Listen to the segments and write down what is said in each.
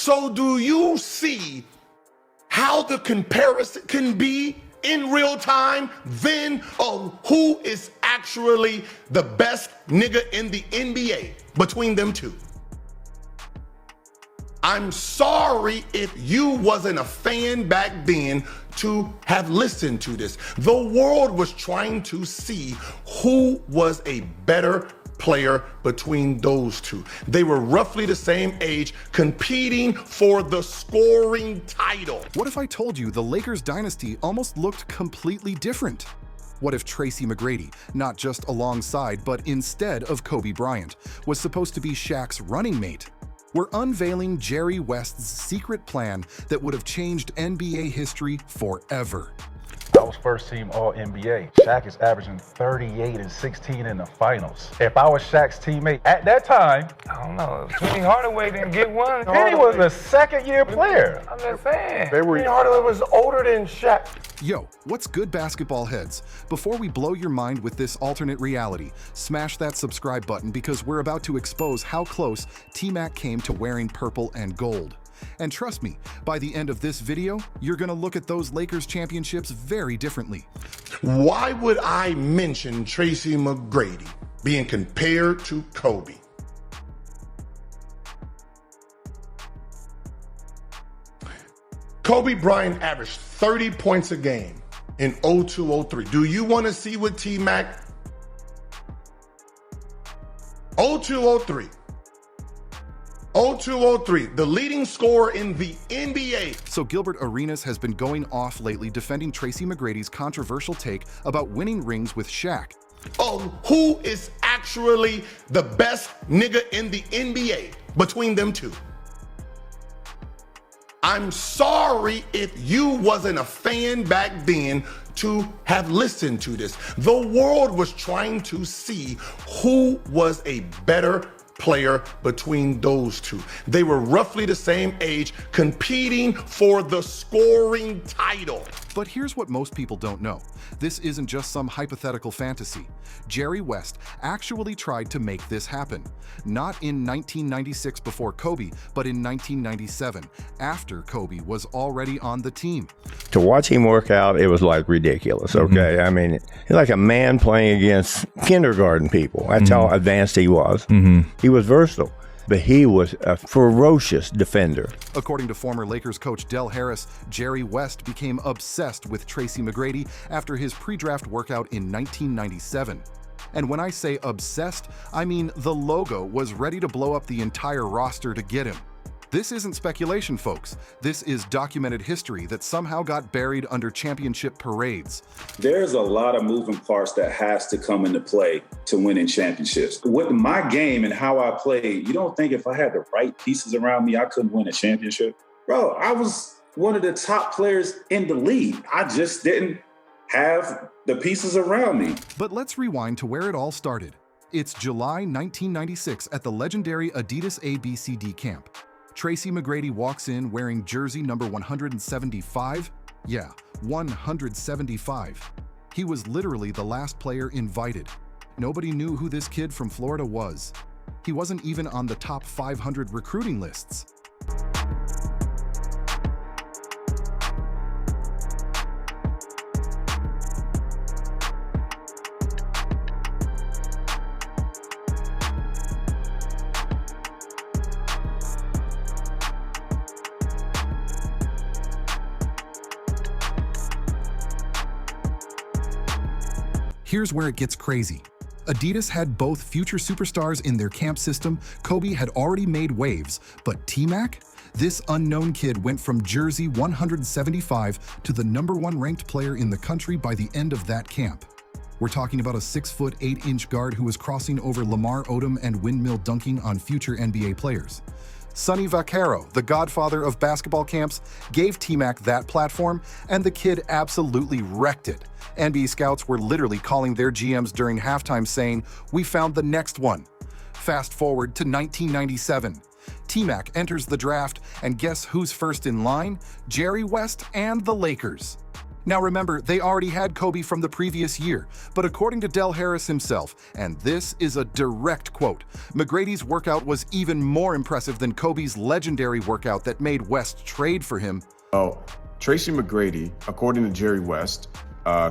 So do you see how the comparison can be in real time then of who is actually the best nigga in the NBA between them two? I'm sorry if you wasn't a fan back then to have listened to this. The world was trying to see who was a better player between those two. They were roughly the same age, competing for the scoring title. What if I told you the Lakers dynasty almost looked completely different? What if Tracy McGrady, not just alongside but instead of Kobe Bryant, was supposed to be Shaq's running mate? We're unveiling Jerry West's secret plan that would have changed NBA history forever. I was first team All-NBA. Shaq is averaging 38 and 16 in the finals. If I was Shaq's teammate at that time, I don't know. Penny Hardaway didn't get one. Penny was a second-year player. I'm just saying. Penny Hardaway was older than Shaq. Yo, what's good, basketball heads? Before we blow your mind with this alternate reality, smash that subscribe button because we're about to expose how close T-Mac came to wearing purple and gold. And trust me, by the end of this video, you're gonna look at those Lakers championships very differently. Why would I mention Tracy McGrady being compared to Kobe? Kobe Bryant averaged 30 points a game in 02-03. Do you want to see what T-Mac? 02-03. 02-03, the leading scorer in the NBA. So Gilbert Arenas has been going off lately defending Tracy McGrady's controversial take about winning rings with Shaq. Who is actually the best nigga in the NBA between them two? I'm sorry if you wasn't a fan back then to have listened to this. The world was trying to see who was a better player between those two. They were roughly the same age, competing for the scoring title. But here's what most people don't know. This isn't just some hypothetical fantasy. Jerry West actually tried to make this happen. Not in 1996 before Kobe, but in 1997, after Kobe was already on the team. To watch him work out, it was like ridiculous, okay? I mean, he's like a man playing against kindergarten people. That's how advanced he was. He was versatile, but he was a ferocious defender. According to former Lakers coach Del Harris, Jerry West became obsessed with Tracy McGrady after his pre-draft workout in 1997. And when I say obsessed, I mean the logo was ready to blow up the entire roster to get him. This isn't speculation, folks. This is documented history that somehow got buried under championship parades. There's a lot of moving parts that has to come into play to winning championships. With my game and how I play, you don't think if I had the right pieces around me, I couldn't win a championship? Bro, I was one of the top players in the league. I just didn't have the pieces around me. But let's rewind to where it all started. It's July 1996 at the legendary Adidas ABCD camp. Tracy McGrady walks in wearing jersey number 175. Yeah, 175. He was literally the last player invited. Nobody knew who this kid from Florida was. He wasn't even on the top 500 recruiting lists. Here's where it gets crazy. Adidas had both future superstars in their camp system. Kobe had already made waves, but T-Mac? This unknown kid went from jersey 175 to the #1 ranked player in the country by the end of that camp. We're talking about a 6', 8" guard who was crossing over Lamar Odom and windmill dunking on future NBA players. Sonny Vaccaro, the godfather of basketball camps, gave T-Mac that platform, and the kid absolutely wrecked it. NBA scouts were literally calling their GMs during halftime saying, "We found the next one." Fast forward to 1997. T-Mac enters the draft, and guess who's first in line? Jerry West and the Lakers. Now remember, they already had Kobe from the previous year, but according to Del Harris himself, and this is a direct quote, McGrady's workout was even more impressive than Kobe's legendary workout that made West trade for him. Oh, Tracy McGrady, according to Jerry West,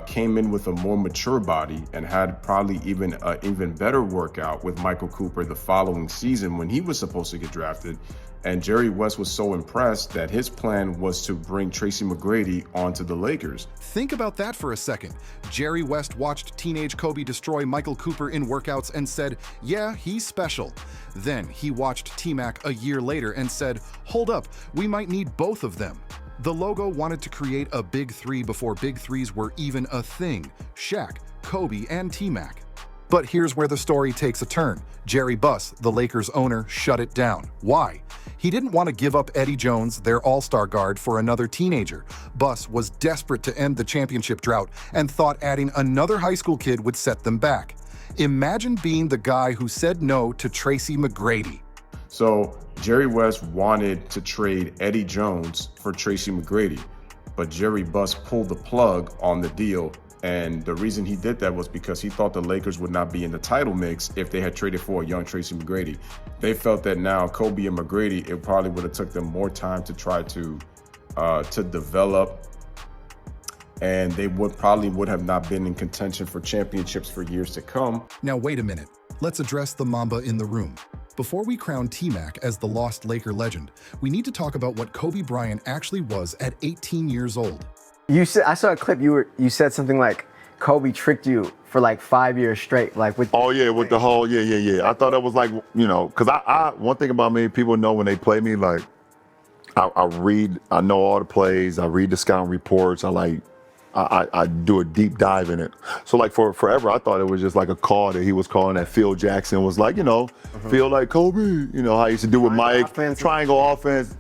came in with a more mature body and had probably even an even better workout with Michael Cooper the following season when he was supposed to get drafted. And Jerry West was so impressed that his plan was to bring Tracy McGrady onto the Lakers. Think about that for a second. Jerry West watched teenage Kobe destroy Michael Cooper in workouts and said, yeah, he's special. Then he watched T-Mac a year later and said, hold up, we might need both of them. The logo wanted to create a big three before big threes were even a thing: Shaq, Kobe, and T-Mac. But here's where the story takes a turn. Jerry Buss, the Lakers owner, shut it down. Why? He didn't want to give up Eddie Jones, their all-star guard, for another teenager. Buss was desperate to end the championship drought and thought adding another high school kid would set them back. Imagine being the guy who said no to Tracy McGrady. So Jerry West wanted to trade Eddie Jones for Tracy McGrady, but Jerry Buss pulled the plug on the deal. And the reason he did that was because he thought the Lakers would not be in the title mix if they had traded for a young Tracy McGrady. They felt that now Kobe and McGrady, it probably would have took them more time to try to develop, and they would have not been in contention for championships for years to come. Now wait a minute. Let's address the Mamba in the room. Before we crown T-Mac as the lost Laker legend, we need to talk about what Kobe Bryant actually was at 18 years old. I saw a clip. You said something like Kobe tricked you for like 5 years straight, like with. Oh yeah, with the whole yeah. I thought that was like, you know, because I one thing about me, people know when they play me, like I read, I know all the plays, I read the scouting reports, I do a deep dive in it. So like for forever, I thought it was just like a call that he was calling that Phil Jackson was like, you know, feel like Kobe, you know how he used to do with Mike, triangle offense.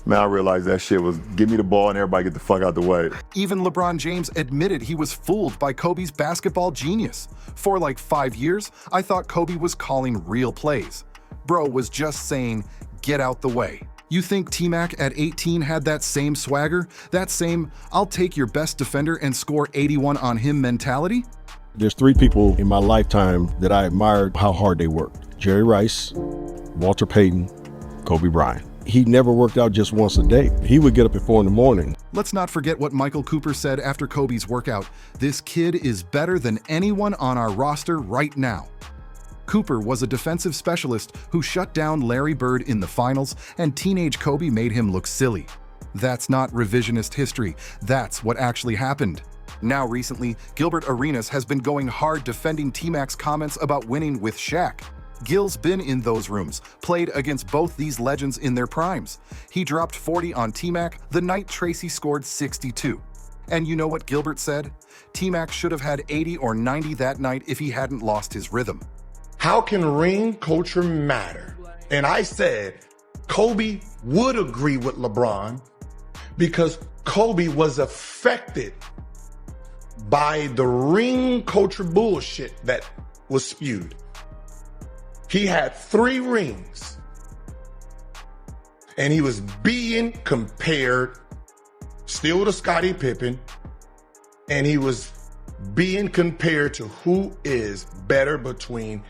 Man, I realized that shit was give me the ball and everybody get the fuck out the way. Even LeBron James admitted he was fooled by Kobe's basketball genius. For like 5 years, I thought Kobe was calling real plays. Bro was just saying, get out the way. You think T-Mac at 18 had that same swagger? That same, I'll take your best defender and score 81 on him mentality? There's 3 people in my lifetime that I admired how hard they worked. Jerry Rice, Walter Payton, Kobe Bryant. He never worked out just once a day. He would get up at 4 in the morning. Let's not forget what Michael Cooper said after Kobe's workout. This kid is better than anyone on our roster right now. Cooper was a defensive specialist who shut down Larry Bird in the finals, and teenage Kobe made him look silly. That's not revisionist history. That's what actually happened. Now recently, Gilbert Arenas has been going hard defending T-Mac's comments about winning with Shaq. Gil's been in those rooms, played against both these legends in their primes. He dropped 40 on T-Mac the night Tracy scored 62. And you know what Gilbert said? T-Mac should have had 80 or 90 that night if he hadn't lost his rhythm. How can ring culture matter? And I said Kobe would agree with LeBron because Kobe was affected by the ring culture bullshit that was spewed. He had 3 rings, and he was being compared still to Scottie Pippen, and he was being compared to who is better between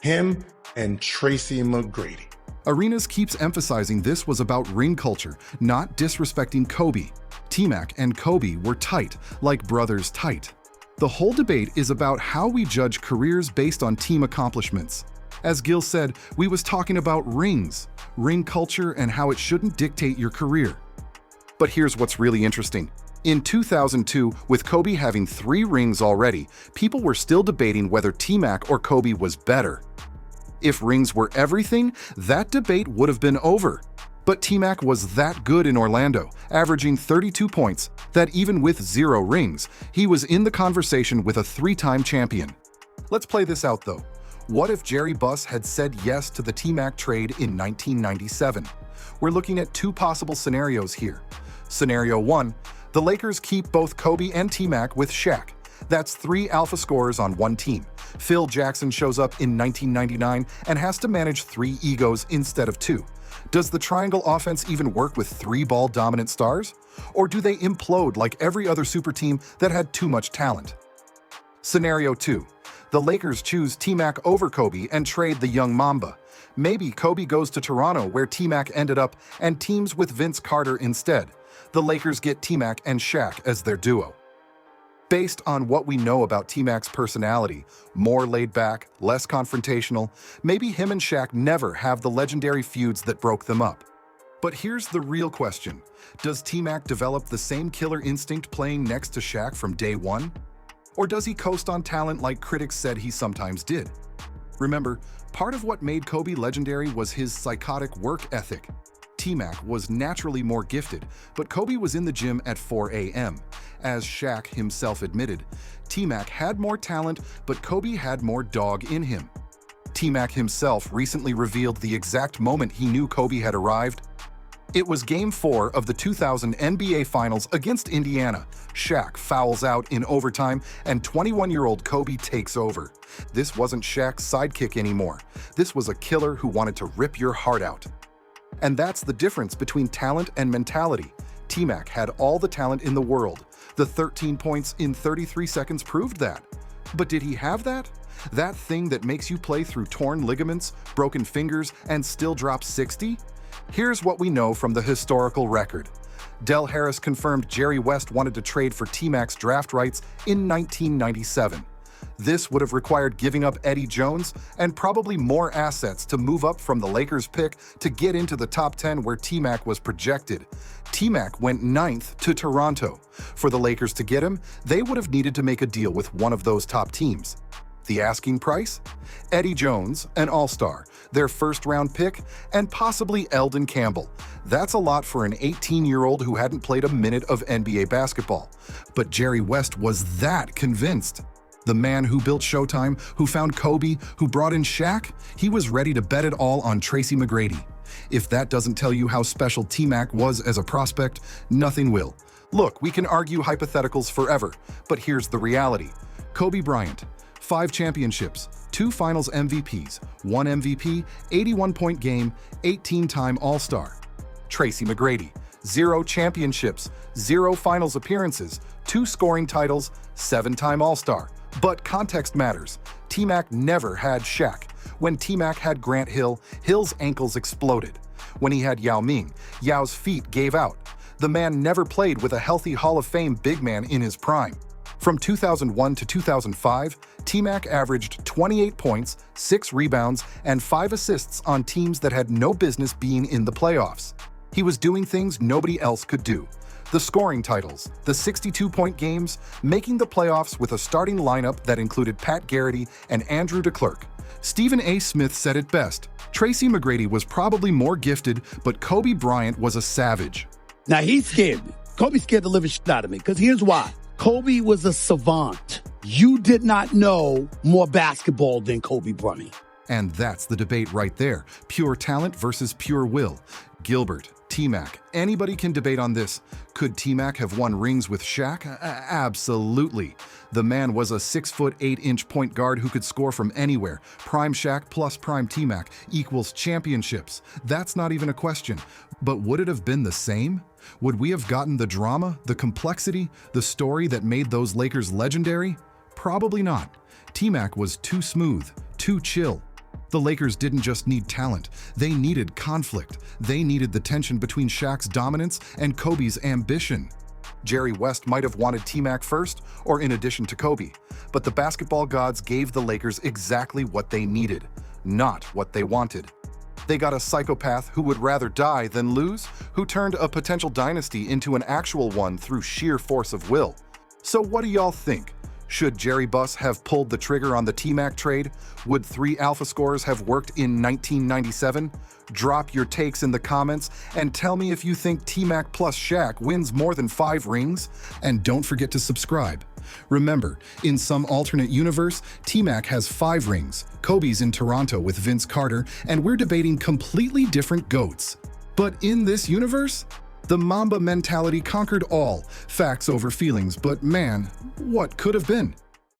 him and Tracy McGrady. Arenas keeps emphasizing this was about ring culture, not disrespecting Kobe. T-Mac and Kobe were tight, like brothers tight. The whole debate is about how we judge careers based on team accomplishments. As Gil said, we was talking about rings, ring culture, and how it shouldn't dictate your career. But here's what's really interesting. In 2002, with Kobe having 3 rings already, people were still debating whether T-Mac or Kobe was better. If rings were everything, that debate would have been over. But T-Mac was that good in Orlando, averaging 32 points, that even with 0 rings, he was in the conversation with a 3-time champion. Let's play this out though. What if Jerry Buss had said yes to the T-Mac trade in 1997? We're looking at 2 possible scenarios here. Scenario 1, the Lakers keep both Kobe and T-Mac with Shaq. That's 3 alpha scorers on one team. Phil Jackson shows up in 1999 and has to manage 3 egos instead of 2. Does the triangle offense even work with 3-ball dominant stars? Or do they implode like every other super team that had too much talent? Scenario 2. The Lakers choose T-Mac over Kobe and trade the young Mamba. Maybe Kobe goes to Toronto where T-Mac ended up and teams with Vince Carter instead. The Lakers get T-Mac and Shaq as their duo. Based on what we know about T-Mac's personality, more laid back, less confrontational, maybe him and Shaq never have the legendary feuds that broke them up. But here's the real question. Does T-Mac develop the same killer instinct playing next to Shaq from day one? Or does he coast on talent like critics said he sometimes did? Remember, part of what made Kobe legendary was his psychotic work ethic. T-Mac was naturally more gifted, but Kobe was in the gym at 4 a.m. As Shaq himself admitted, T-Mac had more talent, but Kobe had more dog in him. T-Mac himself recently revealed the exact moment he knew Kobe had arrived. It was Game 4 of the 2000 NBA Finals against Indiana. Shaq fouls out in overtime, and 21-year-old Kobe takes over. This wasn't Shaq's sidekick anymore. This was a killer who wanted to rip your heart out. And that's the difference between talent and mentality. T-Mac had all the talent in the world. The 13 points in 33 seconds proved that. But did he have that? That thing that makes you play through torn ligaments, broken fingers, and still drop 60? Here's what we know from the historical record. Del Harris confirmed Jerry West wanted to trade for T-Mac's draft rights in 1997. This would have required giving up Eddie Jones and probably more assets to move up from the Lakers pick to get into the top 10 where T-Mac was projected. T-Mac went 9th to Toronto. For the Lakers to get him, they would have needed to make a deal with one of those top teams. The asking price? Eddie Jones, an all-star, their first-round pick, and possibly Eldon Campbell. That's a lot for an 18-year-old who hadn't played a minute of NBA basketball. But Jerry West was that convinced. The man who built Showtime, who found Kobe, who brought in Shaq, he was ready to bet it all on Tracy McGrady. If that doesn't tell you how special T-Mac was as a prospect, nothing will. Look, we can argue hypotheticals forever, but here's the reality. Kobe Bryant, 5 championships, 2 finals MVPs, 1 MVP, 81-point game, 18-time All-Star. Tracy McGrady, 0 championships, 0 finals appearances, 2 scoring titles, 7-time All-Star. But context matters. T-Mac never had Shaq. When T-Mac had Grant Hill, Hill's ankles exploded. When he had Yao Ming, Yao's feet gave out. The man never played with a healthy Hall of Fame big man in his prime. From 2001 to 2005, T-Mac averaged 28 points, 6 rebounds, and 5 assists on teams that had no business being in the playoffs. He was doing things nobody else could do. The scoring titles, the 62-point games, making the playoffs with a starting lineup that included Pat Garrity and Andrew DeClercq. Stephen A. Smith said it best. Tracy McGrady was probably more gifted, but Kobe Bryant was a savage. Now, he scared me. Kobe scared the living shit out of me, because here's why. Kobe was a savant. You did not know more basketball than Kobe Bryant. And that's the debate right there. Pure talent versus pure will. Gilbert, T-Mac, anybody can debate on this. Could T-Mac have won rings with Shaq? Absolutely. The man was a 6'8" point guard who could score from anywhere. Prime Shaq plus prime T-Mac equals championships. That's not even a question. But would it have been the same? Would we have gotten the drama, the complexity, the story that made those Lakers legendary? Probably not. T-Mac was too smooth, too chill. The Lakers didn't just need talent, they needed conflict. They needed the tension between Shaq's dominance and Kobe's ambition. Jerry West might have wanted T-Mac first, or in addition to Kobe, but the basketball gods gave the Lakers exactly what they needed, not what they wanted. They got a psychopath who would rather die than lose, who turned a potential dynasty into an actual one through sheer force of will. So what do y'all think? Should Jerry Buss have pulled the trigger on the T-Mac trade? Would 3 alpha scores have worked in 1997? Drop your takes in the comments and tell me if you think T-Mac plus Shaq wins more than 5 rings. And don't forget to subscribe. Remember, in some alternate universe, T-Mac has 5 rings, Kobe's in Toronto with Vince Carter, and we're debating completely different GOATs. But in this universe, the Mamba mentality conquered all, facts over feelings, but man, what could have been?